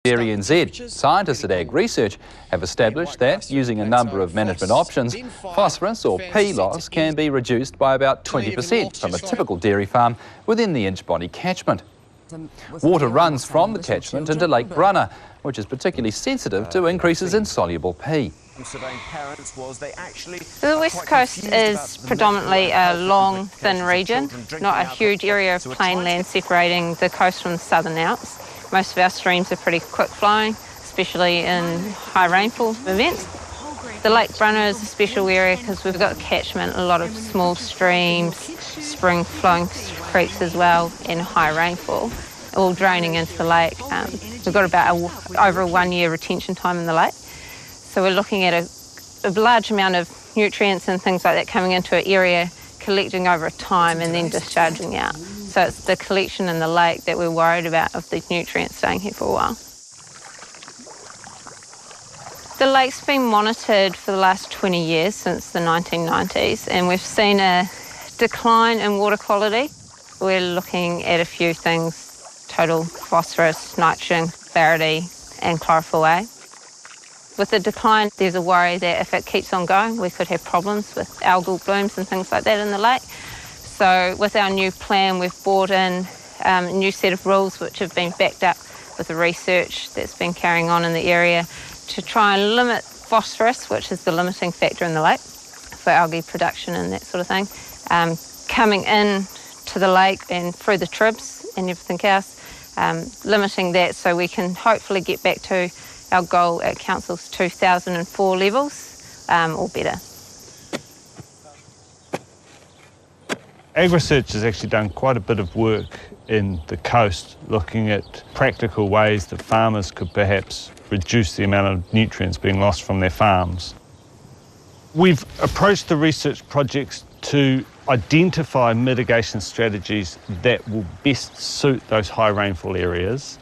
DairyNZ, scientists at AgResearch have established that using a number of management options, phosphorus or P loss can be reduced by about 20% from a typical dairy farm within the Inchbonnie catchment. Water runs from the catchment into Lake Brunner, which is particularly sensitive to increases in soluble P. The West Coast is predominantly a long, thin region, not a huge area of plain land separating the coast from the southern Alps. Most of our streams are pretty quick flowing, especially in high rainfall events. The Lake Brunner is a special area because we've got catchment, a lot of small streams, spring flowing creeks as well, and high rainfall, all draining into the lake. We've got about over a 1 year retention time in the lake. So we're looking at a large amount of nutrients and things like that coming into an area, collecting over a time and then discharging out. So it's the collection in the lake that we're worried about of these nutrients staying here for a while. The lake's been monitored for the last 20 years, since the 1990s, and we've seen a decline in water quality. We're looking at a few things: total phosphorus, nitrogen, clarity and chlorophyll A. With the decline, there's a worry that if it keeps on going, we could have problems with algal blooms and things like that in the lake. So with our new plan, we've brought in a new set of rules which have been backed up with the research that's been carrying on in the area to try and limit phosphorus, which is the limiting factor in the lake for algae production and that sort of thing, coming in to the lake and through the tribs and everything else, limiting that so we can hopefully get back to our goal at Council's 2004 levels or better. AgResearch has actually done quite a bit of work in the coast, looking at practical ways that farmers could perhaps reduce the amount of nutrients being lost from their farms. We've approached the research projects to identify mitigation strategies that will best suit those high rainfall areas,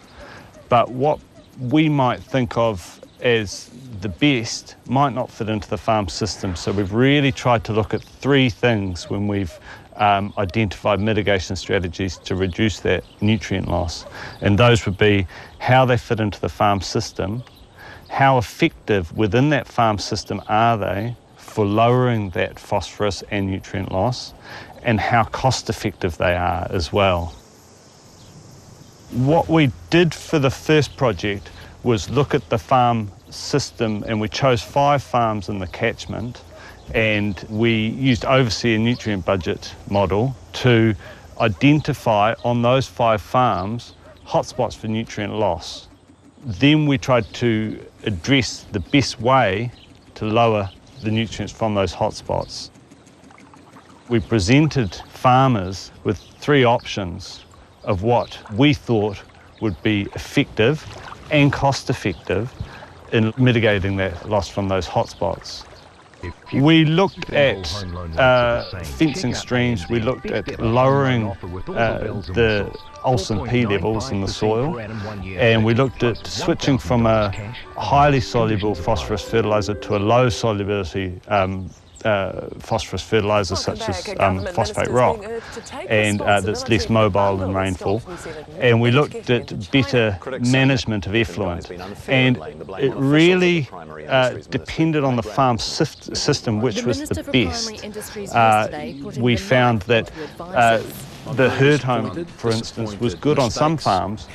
but what we might think of as the best might not fit into the farm system. So we've really tried to look at three things when we've identified mitigation strategies to reduce that nutrient loss. And those would be how they fit into the farm system, how effective within that farm system are they for lowering that phosphorus and nutrient loss, and how cost effective they are as well. What we did for the first project was look at the farm system, and we chose 5 farms in the catchment, and we used overseer nutrient budget model to identify on those 5 farms hotspots for nutrient loss. Then we tried to address the best way to lower the nutrients from those hotspots. We presented farmers with 3 options of what we thought would be effective and cost effective in mitigating that loss from those hotspots. We looked at fencing streams, we looked at lowering the Olsen P levels in the soil, and we looked at switching from a highly soluble phosphorus fertiliser to a low solubility phosphorus fertiliser such as phosphate rock, and that's less mobile in rainfall. And we looked at better management of effluent, and it really depended on the farm system which was the best. We found that the herd home, for instance, was good on some farms,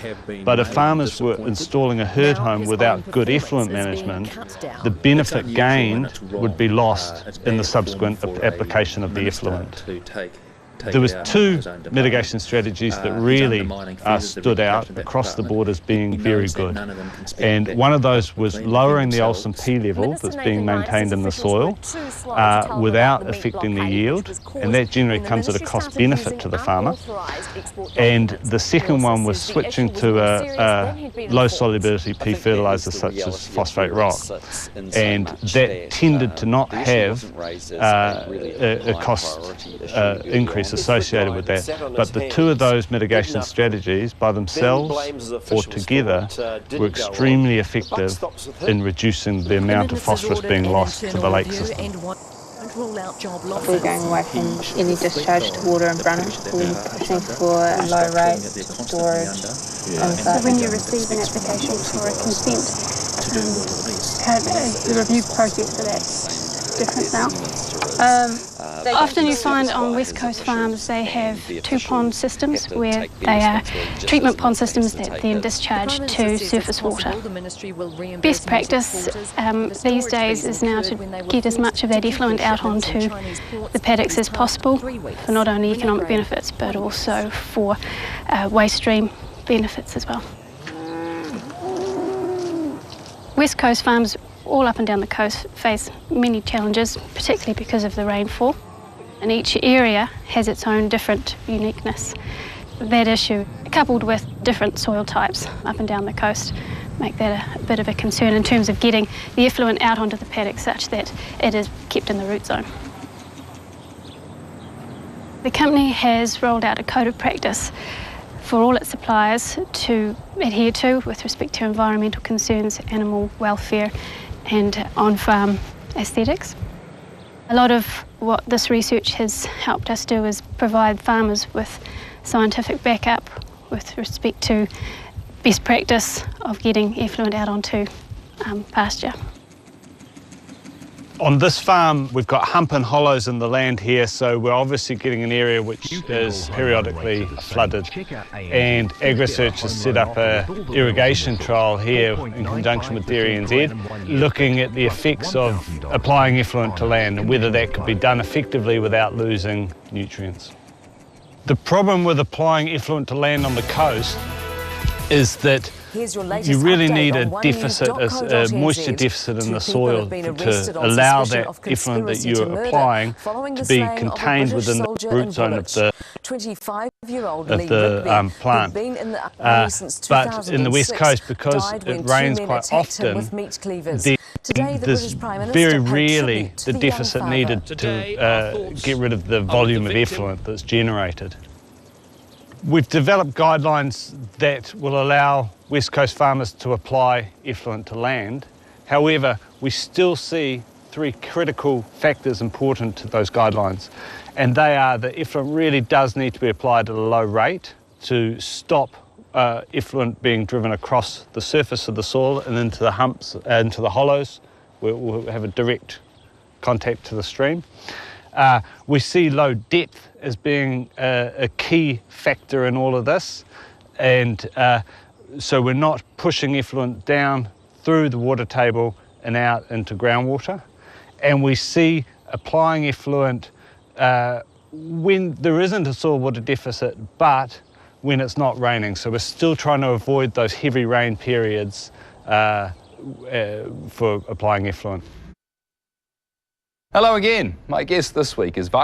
but if farmers were installing a herd home without good effluent management, the benefit gained would be lost in the subsequent application of the effluent. There was 2 mitigation strategies that really stood out across the board as being very good. And one of those was lowering the Olsen P level that's being maintained in the soil without affecting the yield, and that generally comes at a cost benefit to the farmer. And the second one was switching to a low solubility P fertiliser such as phosphate rock, and that tended to not have a cost increase associated with that. But the 2 of those mitigation strategies by themselves or together were extremely effective in reducing the amount of phosphorus being lost to the lake system. We're going away from any discharge to water and Brunner. We're pushing for low rates for storage. So when you receive an application for a consent, how is the review process for that different now? Often you find on West Coast farms they have two pond systems where they are treatment pond systems that then discharge to surface water. Best practice these days is now to get as much of that effluent out onto the paddocks as possible for not only economic benefits but also for waste stream benefits as well. West Coast farms all up and down the coast face many challenges, particularly because of the rainfall. And each area has its own different uniqueness. That issue, coupled with different soil types up and down the coast, make that a bit of a concern in terms of getting the effluent out onto the paddock such that it is kept in the root zone. The company has rolled out a code of practice for all its suppliers to adhere to with respect to environmental concerns, animal welfare and on-farm aesthetics. A lot of what this research has helped us do is provide farmers with scientific backup with respect to best practice of getting effluent out onto pasture. On this farm, we've got hump and hollows in the land here, so we're obviously getting an area which is periodically flooded. And AgResearch has set up an irrigation trial here in conjunction with DairyNZ, looking at the effects of applying effluent to land and whether that could be done effectively without losing nutrients. The problem with applying effluent to land on the coast is that you really need a deficit, a moisture deficit in the soil to allow that effluent that you're applying to be contained within the root zone of the plant. But in the West Coast, because it rains quite often, there's very rarely the deficit needed to get rid of the volume of effluent that's generated. We've developed guidelines that will allow West Coast farmers to apply effluent to land. However, we still see three critical factors important to those guidelines, and they are that effluent really does need to be applied at a low rate to stop effluent being driven across the surface of the soil and into the humps and into the hollows, where we'll have a direct contact to the stream. We see low depth as being a key factor in all of this, and so we're not pushing effluent down through the water table and out into groundwater. And we see applying effluent when there isn't a soil water deficit, but when it's not raining. So we're still trying to avoid those heavy rain periods for applying effluent. Hello again. My guest this week is Vice